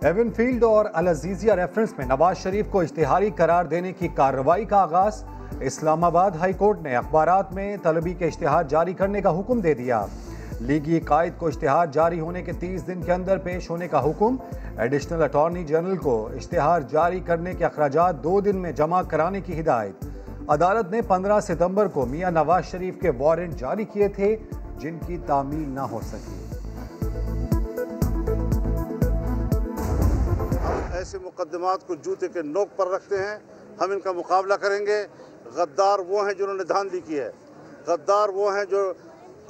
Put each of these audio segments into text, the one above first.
Avenfield और अल Azizia reference में नवाज शरीफ को इश्तिहारी करार देने की कार्रवाई का आगाज। इस्लामाबाद हाई कोर्ट ने अखबारात में तलबी के इश्तिहार जारी करने का हुक्म दे दिया। लीगी कायद को इश्तिहार जारी होने के 30 दिन के अंदर पेश होने का हुक्म। एडिशनल अटॉर्नी जनरल को इश्तिहार जारी करने के अखराजात 2 दिन में जमा कराने की हिदायत। अदालत ने 15 सितंबर को मियां नवाज शरीफ के वारंट जारी किए थे, जिनकी तामील ना हो सकी। ऐसे मुकदमात को जूते के नोक पर रखते हैं, हम इनका मुकाबला करेंगे। गद्दार वो हैं जिन्होंने धांधली की है, गद्दार वो हैं जो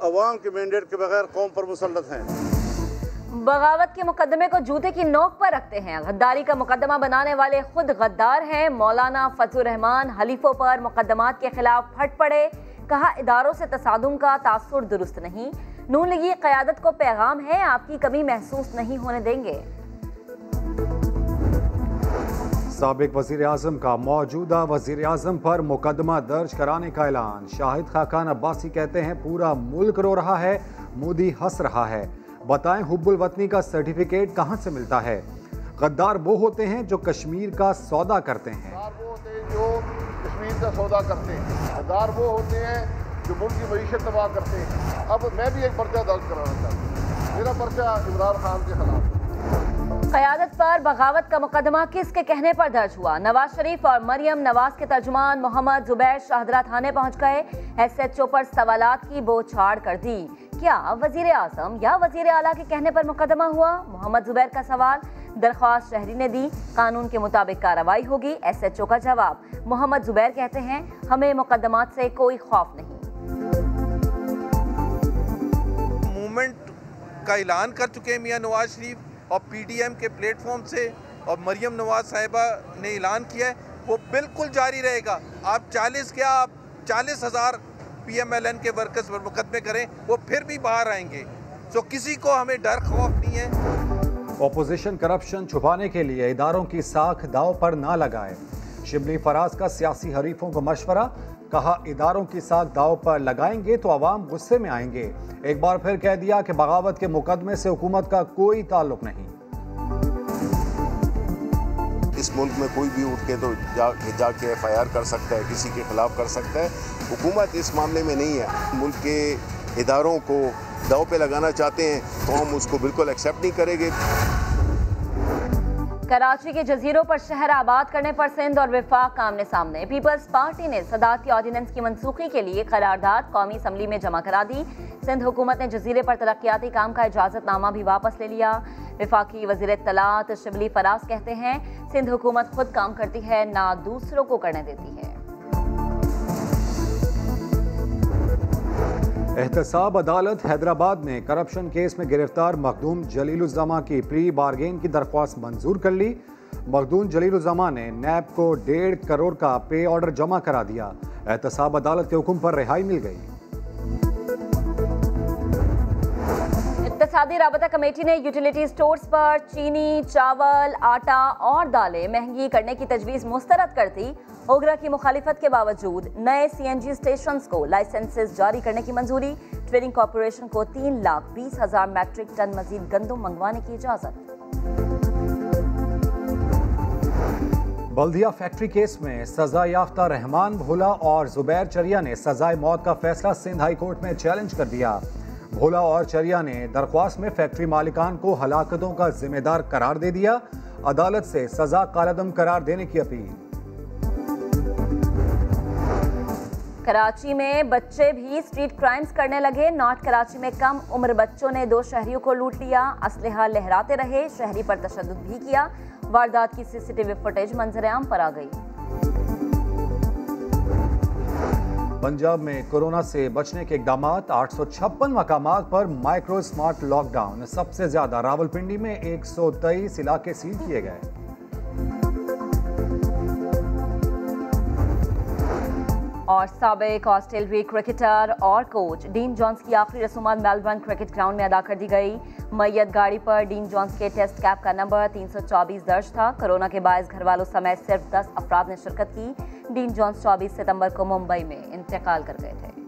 अवाम के मैंडेट के बगैर कौम पर मुसल्लत हैं। बगावत के मुकदमे को जूते की नोक पर रखते हैं। गद्दारी का मुकदमा बनाने वाले खुद गद्दार हैं। मौलाना फजलुर रहमान हलीफों पर मुकदमात के खिलाफ फट पड़े। कहा, इदारों से तसादुम का तासुर दुरुस्त नहीं। नून लीगी क़यादत को पैगाम है, आपकी कमी महसूस नहीं होने देंगे। साबिक वज़ीर आज़म का मौजूदा वज़ीर आज़म पर मुकदमा दर्ज कराने का ऐलान। शाहिद खाकान अब्बासी कहते हैं, पूरा मुल्क रो रहा है, मोदी हंस रहा है। बताएं हुब्बुल वतनी का सर्टिफिकेट कहां से मिलता है। गद्दार वो होते हैं जो कश्मीर का सौदा करते हैं। गद्दार वो होते हैं जो कश्मीर का सौदा करते हैं। गद्दार वो होते हैं जो मुल्क की मईशत तबाह करते हैं। अब मैं भी एक पर्चा दर्ज कराना चाहता हूँ। मेरा पर्चा इमरान खान के खिलाफ। क़यादत पर बगावत का मुकदमा किसके कहने पर दर्ज हुआ। नवाज शरीफ और मरियम नवाज के तर्जुमान मोहम्मद जुबैर शाहदरा थाने पहुंच गए। SHO पर सवालात की बौछार कर दी। क्या वजीर आजम या वजीर आला के कहने पर मुकदमा हुआ। मोहम्मद जुबैर का सवाल। दरख्वास्त शहरी ने दी, कानून के मुताबिक कार्रवाई होगी। SHO का जवाब। मोहम्मद जुबैर कहते हैं, हमें मुकदमात से कोई खौफ नहीं। मूवमेंट का ऐलान कर चुके हैं मियां नवाज शरीफ और PDM के प्लेटफॉर्म से, और मरियम नवाज साहिबा ने ऐलान किया है वो बिल्कुल जारी रहेगा। आप 40,000 PMLN के वर्कर्स पर मुकदमे करें, वो फिर भी बाहर आएंगे। तो किसी को हमें डर खौफ नहीं है। ऑपोजिशन करप्शन छुपाने के लिए इदारों की साख दाव पर ना लगाए। शिबली फराज का सियासी हरीफों को मशवरा। कहा, इदारों की साख दाव पर लगाएंगे तो अवाम गुस्से में आएंगे। एक बार फिर कह दिया कि बगावत के मुकदमे से हुकूमत का कोई ताल्लुक नहीं। इस मुल्क में कोई भी उठ के तो जाके FIR कर सकता है, किसी के खिलाफ कर सकता है। हुकूमत इस मामले में नहीं है। मुल्क के इदारों को दाव पे लगाना चाहते हैं तो हम उसको बिल्कुल एक्सेप्ट नहीं करेंगे। कराची के जजीरों पर शहर आबाद करने पर सिंध और विफाक आमने सामने। पीपल्स पार्टी ने सदारती ऑर्डिनेंस की मनसूखी के लिए करारदाद कौमी असम्बली में जमा करा दी। सिंध हुकूमत ने जजीरे पर तरक्याती काम का इजाजतनामा भी वापस ले लिया। विफाकी वजीर इत्तलात शिबली फराज कहते हैं, सिंध हुकूमत खुद काम करती है, ना दूसरों को करने देती है। एहतसाब अदालत हैदराबाद ने करप्शन केस में गिरफ्तार मखदूम जलीलुज़्ज़मा की प्री बारगेन की दरख्वास्त मंजूर कर ली। मखदूम जलीलुज़्ज़मा ने नैब को 1.5 करोड़ का पे ऑर्डर जमा करा दिया। एहतसाब अदालत के हुक्म पर रिहाई मिल गई। इक़्तिसादी राबता कमेटी ने यूटिलिटी स्टोर्स पर चीनी, चावल, आटा और दालें महंगी करने की तजवीज़ मुस्तरद कर दी। ओगरा की मुखालिफत के बावजूद नए CNG स्टेशंस को लाइसेंसेस जारी करने की मंजूरी। ट्रेडिंग कॉरपोरेशन को 3,20,000 मैट्रिक टन मजीद गंदम मंगवाने की इजाजत। बल्दिया फैक्ट्री केस में सजा याफ्ता रहमान भोला और जुबैर चरिया ने सजाए मौत का फैसला सिंध हाई कोर्ट में चैलेंज कर दिया। भोला और चरिया ने दरख्वास्त में फैक्ट्री मालिकान को हलाकतों का जिम्मेदार करार दे दिया। अदालत से सजा कालअदम करार देने की अपील। कराची में बच्चे भी स्ट्रीट क्राइम्स करने लगे। नॉर्थ कराची में कम उम्र बच्चों ने 2 शहरियों को लूट लिया। असलहा लहराते रहे, शहरी पर तशद्दुद भी किया। वारदात की CCTV फुटेज मंजर-ए-आम पर आ गई। पंजाब में कोरोना से बचने के इकदाम। 856 मकामात पर माइक्रो स्मार्ट लॉकडाउन। सबसे ज्यादा रावलपिंडी में 123 इलाके सील किए गए। और साबिक ऑस्ट्रेलियाई क्रिकेटर और कोच डीन जोन्स की आखिरी रसूमात मेलबर्न क्रिकेट ग्राउंड में अदा कर दी गई। मैयत गाड़ी पर डीन जोन्स के टेस्ट कैप का नंबर 324 दर्ज था। कोरोना के बायस घर वालों समेत सिर्फ 10 अफराद ने शिरकत की। डीन जोन्स 24 सितंबर को मुंबई में इंतकाल कर गए थे।